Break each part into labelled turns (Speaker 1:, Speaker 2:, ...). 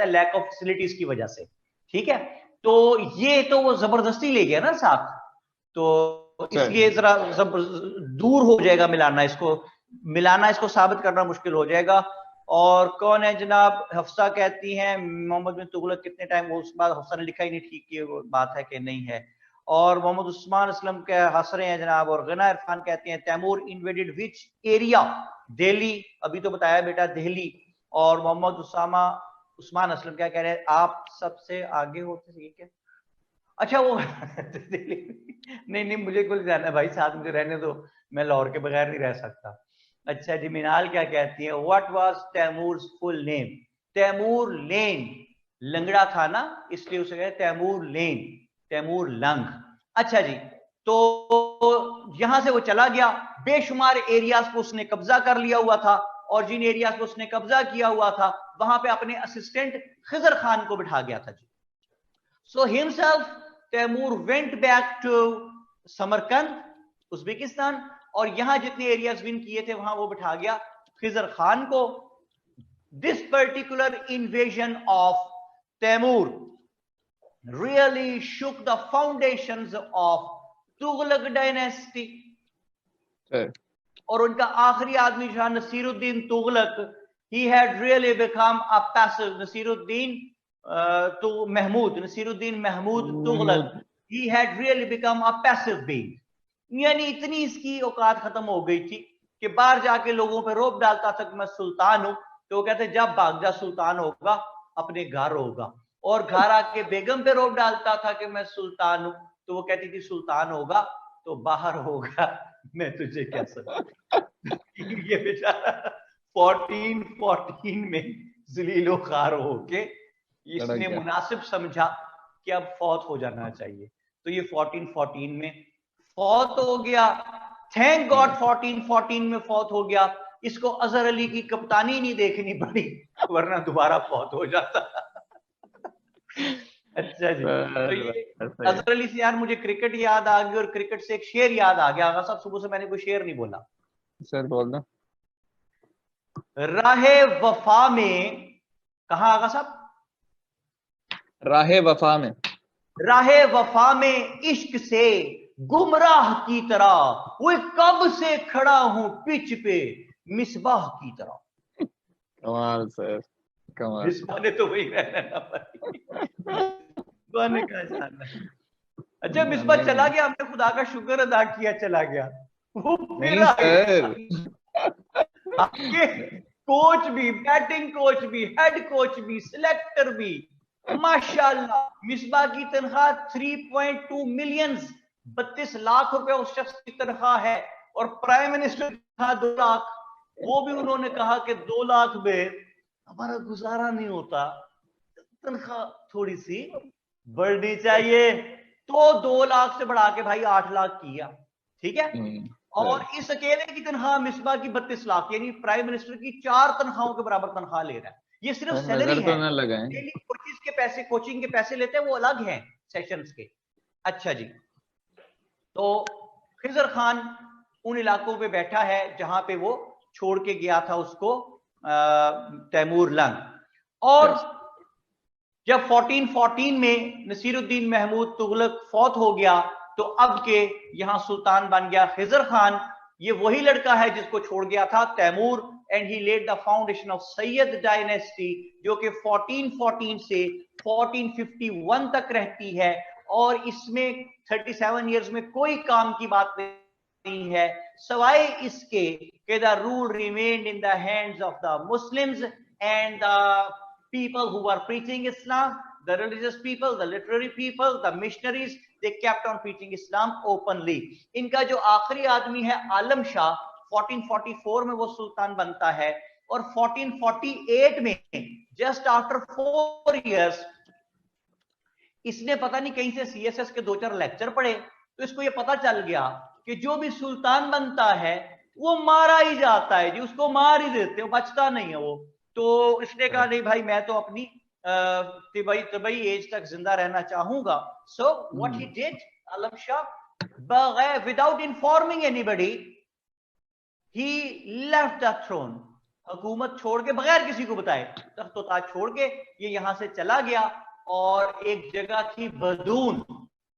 Speaker 1: है lack of facilities की वजह से, ठीक है। तो ये तो वो जबरदस्ती ले गया ना साथ, तो इसलिए जरा दूर हो जाएगा मिलाना इसको साबित करना मुश्किल हो जाएगा। और कौन है जनाब, हफ्सा कहती हैं मोहम्मद बिन तुगलक कितने टाइम, उस बात हफ्सा ने लिखा ही नहीं ठीक की वो बात है कि नहीं है। और मोहम्मद उस्मान असलम के हंस रहे हैं जनाब। और गना इरफान कहते हैं Taimur invaded which area, Delhi, अभी तो बताया बेटा दिल्ली। और मोहम्मद उस्मान असलम क्या कह रहे हैं, आप सबसे आगे होते थे क्या, अच्छा वो नहीं नहीं मुझे कुछ जाना है भाई, साथ मुझे रहने दो, मैं लाहौर के बगैर नहीं रह सकता। अच्छा जी, मिनाल क्या कहती है, what was Timur full name, Timur Lane, लंगड़ा था ना इसलिए उसे कहते तैमूर लेन, तैमूर लंग। अच्छा जी, तो यहां से वो चला गया, बेशुमार एरियाज को उसने कब्जा कर लिया हुआ था, और जिन एरियाज को उसने कब्जा किया हुआ था वहां पे अपने असिस्टेंट खिजर खान को बिठा गया था जी। So himself Timur went back to Samarkand, Uzbekistan, और यहां जितने एरियाज विन किए थे वहां वो बिठा गया खिजर खान को। This particular invasion of Taimur really shook the foundations of Tughlaq dynasty. और उनका आखिरी आदमी जो Naseeruddin Tughlaq, he had really become a passive, Naseeruddin Mahmood Tughlaq, he had really become a passive being। यानी इतनी इसकी औकात खत्म हो गई थी कि बाहर जाके लोगों पे रोब डालता था कि मैं सुल्तान हूं, तो वो कहते जब भाग जा सुल्तान होगा अपने घर होगा। और घर आके बेगम पे रोब डालता था कि मैं सुल्तान हूं, तो वो कहती थी सुल्तान होगा तो बाहर होगा, मैं तुझे क्या सकता। ये बेचारा 1414 में जलीलो खार होके इसने मुनासिब समझा कि अब फौत हो जाना चाहिए, तो ये 1414 में फौत हो गया। थैंक गॉड 1414 में फौत हो गया, इसको अजहर अली की कप्तानी नहीं देखनी पड़ी, वरना दोबारा फौत हो जाता। अच्छा जी, तो ये अजहर अली से यार मुझे क्रिकेट याद आ गई, और क्रिकेट से एक शेर याद आ गया। आगा साहब सुबह से मैंने कोई शेर नहीं बोला,
Speaker 2: सर बोल दो।
Speaker 1: राहे वफा में, कहा आगा साहब,
Speaker 2: राहे वफा में,
Speaker 1: राहे वफा में इश्क से गुमराह की तरह, वो कब से खड़ा हूं पिच पे मिसबाह की तरह।
Speaker 2: कमाल सर, कमाल।
Speaker 1: मिसबाह ने तो वही रहना ना भाई, मिसबाह ने कहा जाना। अच्छा मिसबाह चला गया, हमने खुदा का शुक्र अदा किया चला गया, वो फिर आ गया। आपके कोच भी, बैटिंग कोच भी, हेड कोच भी, सिलेक्टर भी, माशाल्लाह। मिसबाह की तनख्वाह 3.2 मिलियन, 32 लाख रुपए उस शख्स की तनख्वाह है। और प्राइम मिनिस्टर था 2 लाख, वो भी उन्होंने कहा कि 2 लाख में हमारा गुजारा नहीं होता, तनख्वाह थोड़ी सी बढ़नी चाहिए। तो 2 लाख से बढ़ा के भाई 8 लाख किया, ठीक है। और इस अकेले की तनख्वाह मिसबाह की 32 लाख, यानी प्राइम मिनिस्टर की 4 तनख्वाहों के बराबर तनख्वाह ले रहा है। ये सिर्फ सैलरी है, डेली कोचिंग के पैसे, कोचिंग के पैसे लेते हैं वो अलग हैं सेशंस के। अच्छा जी, तो खिजर खान उन इलाकों पे बैठा है जहां पे वो छोड़ के गया था उसको तैमूर लंग। और जब 1414 में नसीरुद्दीन महमूद तुगलक फौत हो गया, तो अब के यहां सुल्तान बन गया खिजर खान। ये वही लड़का है जिसको छोड़ गया था Taimur, and he laid the foundation of Sayyid dynasty, जो कि 1414 से 1451 तक रहती है। और इसमें 37 इयर्स में कोई काम की बात नहीं है, सवाए इसके कि the rule remained in the hands of the Muslims and the people who were preaching Islam, the religious people, the literary people, the missionaries, they kept on preaching Islam openly. इनका जो आखिरी आदमी है आलम शाह, 1444 में वो सुल्तान बनता है, और 1448 में जस्ट आफ्टर 4 years इसने पता नहीं कहीं से सीएसएस के 2-4 लेक्चर पढ़े, तो इसको ये पता चल गया कि जो भी सुल्तान बनता है वो मारा ही जाता है जी, उसको मार ही देते, वो बचता नहीं है वो। तो इसने कहा नहीं भाई मैं तो अपनी तबई एज तक जिंदा रहना चाहूंगा। So what he did, Alam Shah, without informing anybody, he left the throne. हुकूमत छोड़ के बगैर किसी को बताए तख्त व ताज छोड़ के ये यहां से चला गया और एक जगह थी बदून,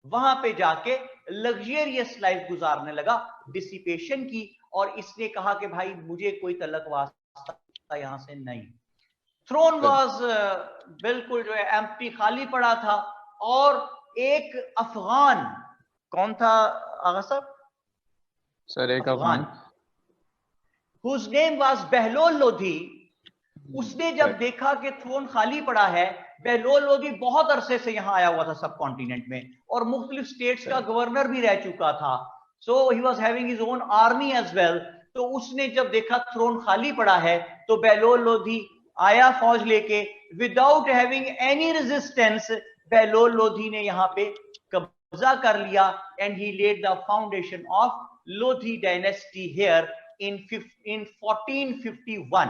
Speaker 1: वहां पे जाके लग्जरियस लाइफ गुजारने लगा, डिसिपेशन की। और इसने कहा कि भाई मुझे कोई तलक वास्ता यहां से नहीं। थ्रोन वाज बिल्कुल जो है एम्प्टी, खाली पड़ा था। और एक अफगान, कौन था आगा साहब?
Speaker 2: सर एक Afghan,
Speaker 1: whose name was Bahlol Lodhi, उसने जब देखा कि थ्रोन खाली पड़ा है, बहलोल लोधी बहुत अरसे से यहां आया हुआ था सब कॉन्टिनेंट में और मुख्तलिफ स्टेट्स का गवर्नर भी रह चुका था, so he was having his own army as well. तो उसने जब देखा थ्रोन खाली पड़ा है तो बहलोल लोधी आया फौज लेके, without having any resistance Bahlol Lodi ने यहां पे कब्जा कर लिया and he laid the foundation of Lodi dynasty here in 1451।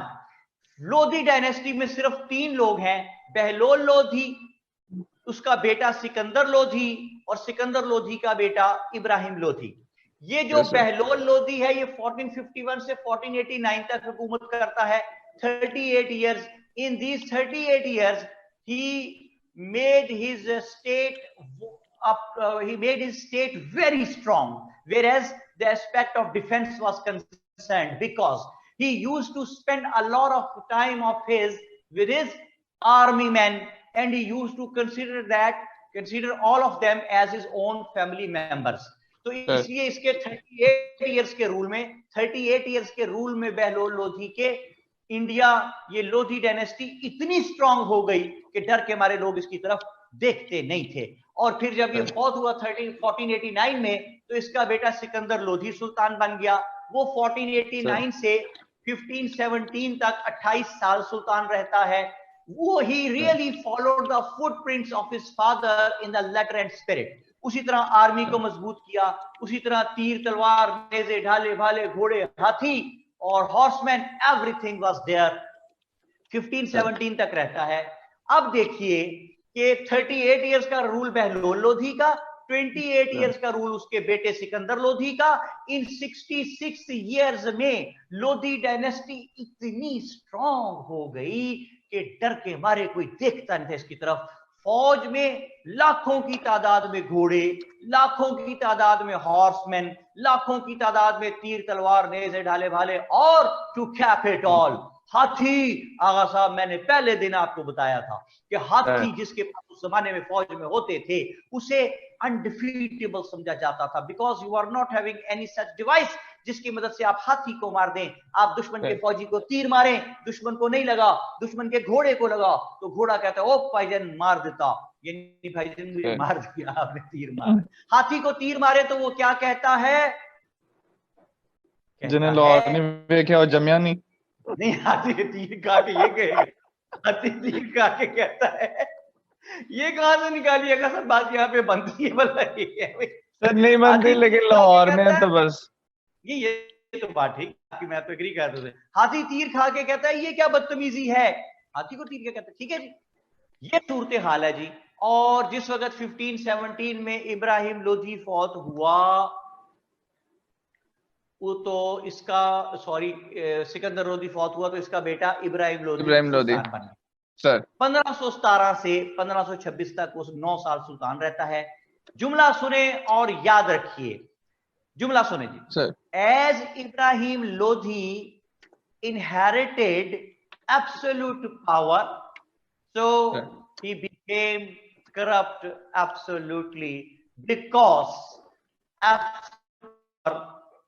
Speaker 1: Lodi dynasty में सिर्फ 3 लोग हैं, बहलोल लोधी, उसका बेटा सिकंदर लोधी और सिकंदर लोधी का बेटा इब्राहिम लोधी। ये जो बहलोल लोधी है ये 1451 से 1489 तक हुकूमत करता है, 38 years. In these 38 years he made his state he made his state very strong, whereas the aspect of defense was concerned, because he used to spend a lot of time of his with his army men and he used to consider all of them as his own family members. तो इसलिए इसके 38 years के rule में बहलोल लोधी के India, ये Lodhi dynasty इतनी strong हो गई कि डर के मारे लोग इसकी तरफ देखते नहीं थे। और फिर जब ये फौत हुआ 1489 में तो इसका बेटा सिकंदर लोधी सुल्तान बन गया। वो 1489 से 1517 तक 28 साल सुल्तान रहता है। वो ही really followed the footprints of his father in the letter and spirit. उसी तरह आर्मी को मजबूत किया, उसी तरह तीर तलवार नेज़े ढाले भाले घोड़े हाथी और हॉर्समैन, एवरीथिंग वाज देयर। 1517 तक रहता है। अब देखिए कि 38 इयर्स का रूल बहलोल लोधी का, 28 इयर्स का रूल उसके बेटे सिकंदर लोधी का। इन 66 इयर्स में लोधी डायनेस्टी इतनी स्ट्रांग हो गई कि डर के मारे कोई देखता नहीं था इसकी तरफ। फौज में लाखों की तादाद में घोड़े, लाखों की तादाद में हॉर्समैन, लाखों की तादाद में तीर तलवार नेज़े ढाले भाले, और टू कैप इट ऑल हाथी। आगा साहब मैंने पहले दिन आपको बताया था कि हाथी जिसके पास उस जमाने में फौज में होते थे उसे अनडिफीटेबल समझा जाता था, because you are not having any such device जिसकी मदद से आप हाथी को मार दें। आप दुश्मन के फौजी को तीर मारें, दुश्मन को नहीं लगा, दुश्मन के घोड़े को लगा तो घोड़ा कहता है ओ भाईजान मार देता, ये भाईजान मुझे मार दिया आपने, तीर मार। हाथी को तीर मारे तो वो क्या कहता है?
Speaker 2: जिन्हें लाहौर नहीं देखा और जमिया नहीं।
Speaker 1: हाथी तीर खा के ये कहेगा, हाथी तीर खा के कहता है, ये कहां से निकालिएगा सर? बात यहाँ पे बनती है भला?
Speaker 2: सर नहीं बनती, लेकिन लाहौर में तो बस
Speaker 1: ये तो बात ठीक है, मैं तो एग्री करता हूं। हाथी तीर खा के कहता है ये क्या बदतमीजी है, हाथी को तीर के कहता है। ठीक है जी, ये सूरत हाल है जी। और जिस वक्त 1517 में इब्राहिम लोधी फौत हुआ, वो तो इसका सिकंदर लोधी फौत हुआ तो इसका बेटा इब्राहिम लोधी सर 1517 से 1526 तक वो 9 साल सुल्तान रहता है। जुमला सुने और याद रखिए, जुमला सुने जी sir. As Ibrahim Lodi inherited absolute power, so he became corrupt absolutely, because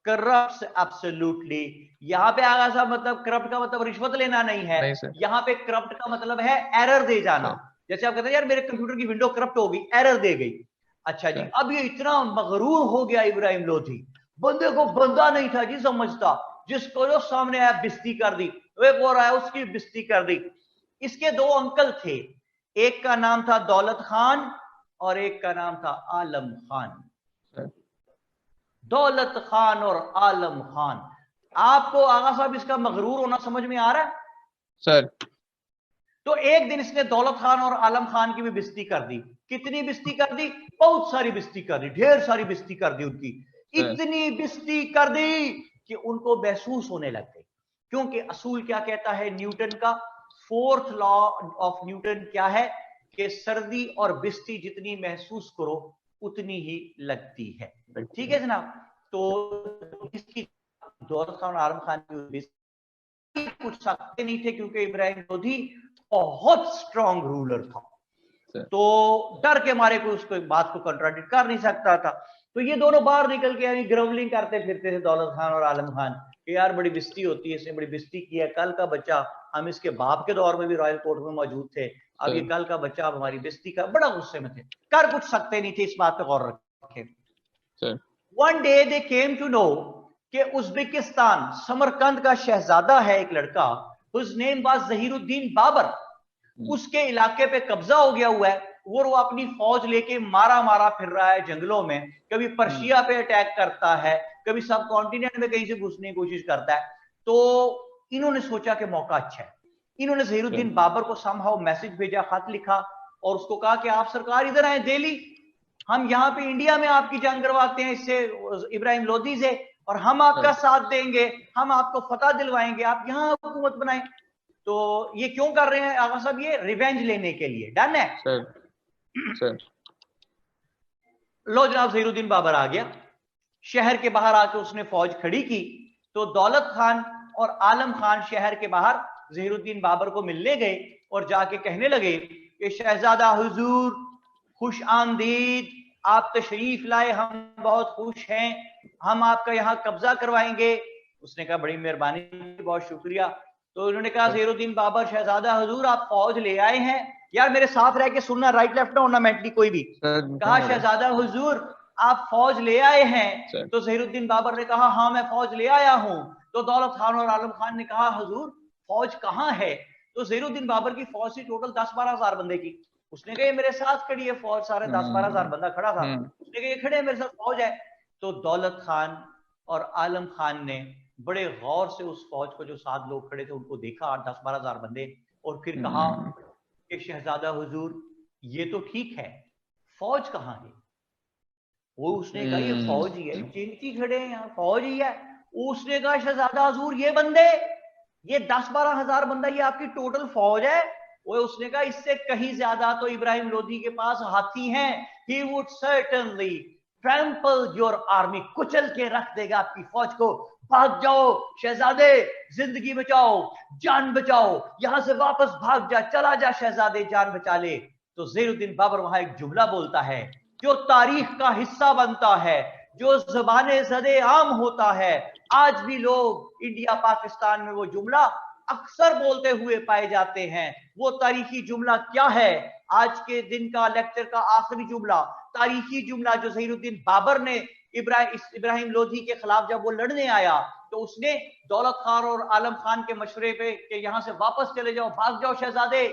Speaker 1: corrupts absolutely। यहां पे आगा साहब मतलब करप्ट का मतलब रिश्वत लेना नहीं है, यहां पे करप्ट का मतलब है एरर दे जाना। जैसे आप कहते हैं यार मेरे कंप्यूटर की विंडो करप्ट हो गई, एरर दे गई। अच्छा जी, अब ये इतना मगरूर हो गया इब्राहिम लोधी, बंदे को बंदा नहीं था जी समझता, जिसको जो सामने आया बिस्ती कर दी, एक और आया उसकी बिस्ती कर दी। इसके 2 अंकल थे, एक का नाम था दौलत खान और एक का नाम था आलम खान। दौलत खान और आलम खान। आपको आगा साहब इसका मगरूर होना समझ में आ रहा है सर? तो एक दिन इसने दौलत खान और आलम खान की भी बिस्ती कर दी। कितनी बिस्ती कर दी? बहुत सारी बिस्ती कर दी, ढेर सारी बिस्ती कर दी उनकी। इतनी बिस्ती कर दी कि उनको महसूस होने लग गई क्योंकि असूल क्या कहता है न्यूटन का, फोर्थ लॉ ऑफ न्यूटन क्या है कि सर्दी और बिस्ती जितनी महसूस करो उतनी ही लगती है। ठीक है जनाब। तो इसकी दौलत खान और आलम खान की कुछ सकते नहीं थे क्योंकि इब्राहिम लोधी बहुत स्ट्रॉन्ग रूलर था, तो डर के मारे कोई उसको बात को कंट्राडिक्ट कर नहीं सकता था। तो ये दोनों बाहर निकल के ग्रवलिंग करते फिरते थे दौलत खान और आलम खान कि यार बड़ी बिस्ती होती है, इसने बड़ी बिस्ती की है, कल का बच्चा, हम इसके बाप के दौर में भी रॉयल कोर्ट में मौजूद थे, अब ये कल का बच्चा अब हमारी बिस्ती का, बड़ा गुस्से में थे, कर कुछ सकते नहीं थे, इस बात पे गौर रखें। One day they came to know कि उज्बेकिस्तान समरकंद का शहजादा है एक लड़का, whose name was Zahiruddin Babur, उसके इलाके पे कब्जा हो गया हुआ है, वो अपनी फौज लेके मारा मारा फिर रहा है जंगलों में, कभी पर्शिया पे अटैक करता है, कभी सब कॉन्टिनेंट में कहीं से घुसने की कोशिश करता है। तो इन्होंने सोचा कि मौका अच्छा है, इन्होंने जहीरुद्दीन बाबर को समहाउ मैसेज भेजा, खत लिखा और उसको कहा कि आप सरकार इधर आए दिल्ली, हम यहाँ पे इंडिया में आपकी जंग करवाते हैं इससे इब्राहिम लोधी से, और हम आपका साथ देंगे, हम आपको फतह दिलवाएंगे, आप यहाँ हुकूमत बनाएं। तो ये क्यों कर रहे हैं आगा साहब? ये रिवेंज लेने के लिए। डन है सर। लो जनाब, जहीरुद्दीन बाबर आ गया, शहर के बाहर आके उसने फौज खड़ी की, तो दौलत खान और आलम खान शहर के बाहर जहीरुद्दीन बाबर को मिलने गए और जाके कहने लगे कि शहजादा हुजूर खुश आमदीद, आप तशरीफ लाए, हम बहुत खुश हैं, हम आपका यहाँ कब्जा करवाएंगे। उसने कहा बड़ी मेहरबानी, बहुत शुक्रिया। तो उन्होंने कहा जहीरुद्दीन बाबर, शहजादा हुजूर आप फौज ले आए हैं, यार मेरे साथ रह के सुनना, राइट लेफ्ट ना ऑर्नामेंटली कोई भी। कहा शहजादा हुजूर आप फौज ले आए हैं, तो जहीरुद्दीन बाबर ने कहा हाँ मैं फौज ले आया हूं। तो दौलत खान और आलम खान ने कहा हुजूर फौज कहां है? तो जहीरुद्दीन बाबर की फौज थी टोटल 10-12 हजार बंदे की। उसने कहा मेरे साथ खड़ी है फौज, सारे 10-12 हजार बंदा खड़ा था, उसने कहा ये खड़े मेरे साथ फौज है। तो दौलत खान और आलम खान ने बड़े गौर से उस फौज को, जो 7 लोग खड़े थे उनको देखा, 10-12 हजार बंदे, और फिर कहा कि शहजादा हुजूर ये तो ठीक है, फौज कहां है? वो उसने कहा ये फौज ही है, चिंती खड़े हैं यहाँ, फौज ही है। उसने कहा शहजादा हुजूर ये बंदे, ये 10-12 हजार बंदा, ये आपकी टोटल फौज है? वो उसने कहा इससे कहीं ज्यादा तो इब्राहिम लोधी के पास हाथी हैं, he would certainly trample your army, कुचल के रख देगा आपकी फौज को। भाग जाओ शहजादे, जिंदगी बचाओ, जान बचाओ, यहां से वापस भाग जा, चला जा शहजादे, जान बचा ले। तो जहीरुद्दीन बाबर वहां एक जुमला बोलता है जो तारीख का हिस्सा बनता है, जो ज़बाने ज़दे आम होता है, आज भी लोग इंडिया पाकिस्तान में वो जुमला अक्सर बोलते हुए पाए जाते हैं। वो तारीखी जुमला क्या है? आज के दिन का लेक्चर का आखिरी जुमला, तारीखी जुमला जो जहीरुद्दीन बाबर ने इब्राहिम लोधी के खिलाफ जब वो लड़ने आया, तो उसने दौलत खान और आलम खान के मशवरे पे कि यहां से वापस चले जाओ, भाग जाओ शहजादे,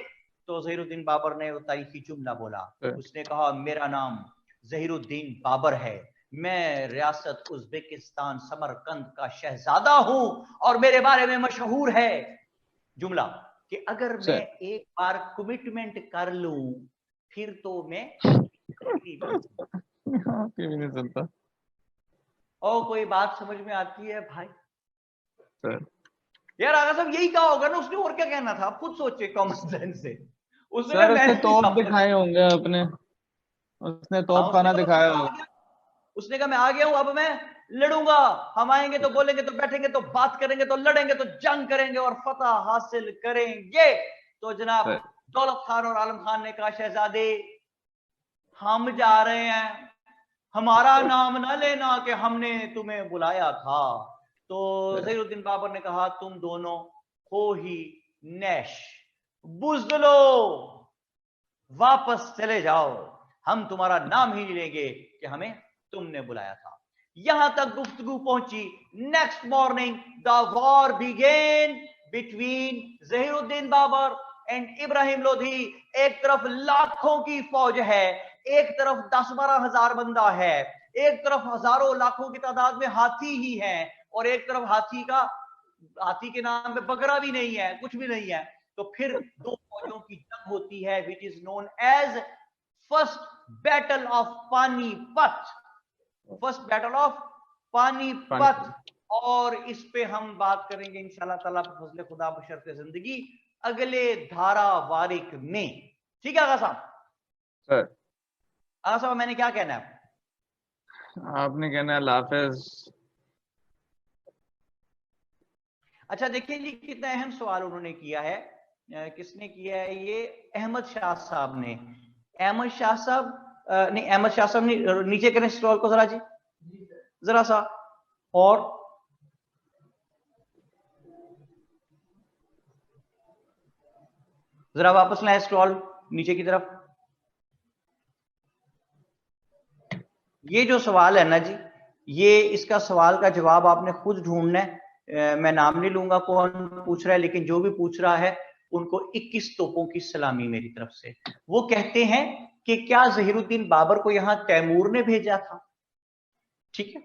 Speaker 1: तो जहीरुद्दीन बाबर ने वो तारीखी जुमला बोला। उसने कहा मेरा नाम जहीरुद्दीन बाबर है, मैं रियासत उज्बेकिस्तान समरकंद का शहजादा हूं, और मेरे बारे में मशहूर है जुमला कि अगर मैं एक बार कमिटमेंट कर लूं फिर तो मैं नहीं सुनता। और कोई बात समझ में आती है भाई? यार आगा साहब यही कहा होगा ना उसने, और क्या कहना था? आप खुद सोचे कॉमन सेंस से। उसने
Speaker 2: तोप दिखाए होंगे अपने, उसने तोप खाना दिखाया होगा।
Speaker 1: उसने कहा मैं आ गया हूं, अब मैं लड़ूंगा, हम आएंगे तो बोलेंगे तो बैठेंगे तो बात करेंगे तो लड़ेंगे तो जंग करेंगे और फतह हासिल करेंगे। तो जनाब दौलत खान और आलम खान ने कहा शहजादे हम जा रहे हैं, हमारा नाम ना लेना कि हमने तुम्हें बुलाया था। तो जहीरुद्दीन बाबर ने कहा तुम दोनों हो ही नैश, बुज़दिलो, वापस चले जाओ, हम तुम्हारा नाम ही नहीं लेंगे कि हमें तुमने बुलाया था। यहां तक गुफ्तगू पहुंची। Next morning the war began between Zahiruddin Babur and Ibrahim Lodi. एक तरफ लाखों की फौज है, एक तरफ 10-12 हजार बंदा है, एक तरफ हजारों लाखों की तादाद में हाथी ही है, और एक तरफ हाथी के नाम पे बकरा भी नहीं है, कुछ भी नहीं है। तो फिर दो फौजों की जंग होती है, which is known as first battle of Panipat. First battle of Panipat. और इस पे हम बात करेंगे इंशाल्लाह ताला फजले खुदा बशर्ते जिंदगी अगले धारावाहिक में। ठीक है आगा साहब?
Speaker 2: सर
Speaker 1: आगा साहब मैंने क्या कहना है?
Speaker 2: आपने कहना है अल्लाह हाफिज।
Speaker 1: अच्छा देखिए जी, कितना अहम सवाल उन्होंने किया है। किसने किया है ये? अहमद शाह साहब ने। अहमद शाह साहब नहीं, अहमद शाह साहब ने, नीचे करें स्क्रॉल को जरा जी, जरा सा, और जरा वापस लाए स्क्रॉल नीचे की तरफ। ये जो सवाल है ना जी, ये इसका सवाल का जवाब आपने खुद ढूंढना है। मैं नाम नहीं लूंगा कौन पूछ रहा है, लेकिन जो भी पूछ रहा है उनको 21 तोपों की सलामी मेरी तरफ से। वो कहते हैं कि क्या जहीरुद्दीन बाबर को यहां तैमूर ने भेजा था? ठीक है,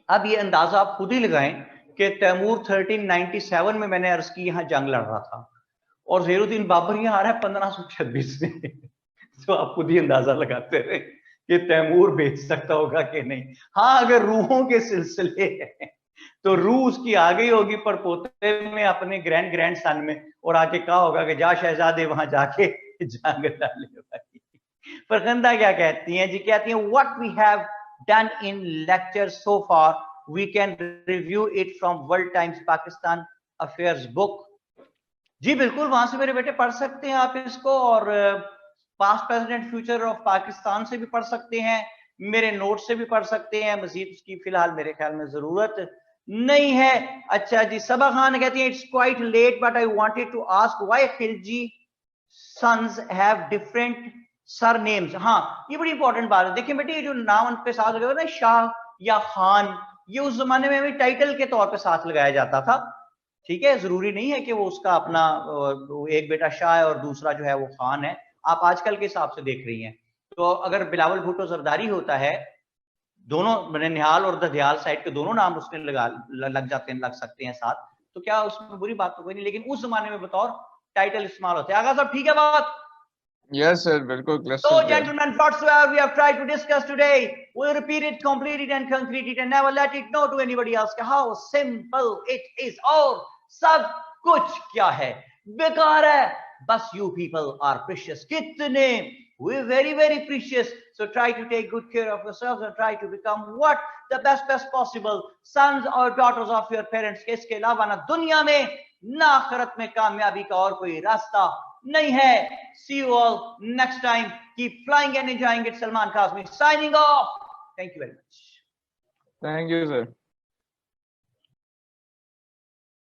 Speaker 1: अब ये अंदाजा आप खुद ही लगाएं कि तैमूर 1397 में, मैंने अर्ज की, यहां जंग लड़ रहा था, और जहीरुद्दीन बाबर यहां आ रहा है 1526 में। तो आप खुद ही अंदाजा लगाते रहे कि तैमूर भेज सकता होगा कि नहीं। हाँ, अगर रूहों के सिलसिले है तो रूह उसकी आ गई होगी पर पोते में, अपने ग्रैंड सन में, और आके कहा होगा कि जा शहजादे वहां जाके जंग डाले भाई। फरखंदा क्या कहती हैं जी? कहती हैं what we have done in lecture so far we can review it from World Times Pakistan Affairs book. जी बिल्कुल, वहां से मेरे बेटे पढ़ सकते हैं आप इसको, और past present future of Pakistan से भी पढ़ सकते हैं, मेरे नोट से भी पढ़ सकते हैं। मजीद उसकी फिलहाल मेरे ख्याल में जरूरत नहीं है। अच्छा जी, सबा खान कहती है it's quite late but I wanted to ask why Khilji sons have different surnames. हाँ, ये बड़ी इंपॉर्टेंट बात है। देखिए बेटे, ये जो नाम उन पे साथ लगे ना, शाह या खान, ये उस जमाने में भी टाइटल के तौर पे साथ लगाया जाता था। ठीक है, जरूरी नहीं है कि वो उसका अपना एक बेटा शाह है और दूसरा जो है वो खान है। आप आजकल के हिसाब से देख रही हैं, तो अगर बिलावल भुट्टो जरदारी होता है, दोनों मैंने निहाल और ददयाल साइड के दोनों नाम उसने लग जाते हैं, लग सकते हैं साथ, तो क्या उसमें बुरी बात तो कोई नहीं, लेकिन उस जमाने में बतौर टाइटल इस्तेमाल होते हैं। आगा साहब ठीक है बात?
Speaker 2: यस सर, बिल्कुल
Speaker 1: So,
Speaker 2: clear.
Speaker 1: gentlemen, whatsoever we have tried to discuss today, we'll repeat it, complete it, and concrete it, and never let it know to anybody else how simple it is. और सब कुछ क्या है? बेकार है। बस you people are precious. कितने? We're very, very precious. So try to take good care of yourselves and try to become what? The best possible sons or daughters of your parents. इसके अलावा ना दुनिया में ना आखिरत में कामयाबी का और कोई रास्ता नहीं है। See you all next time. Keep flying and enjoying it. Salman Kazmi signing off. Thank you very much.
Speaker 2: Thank you sir.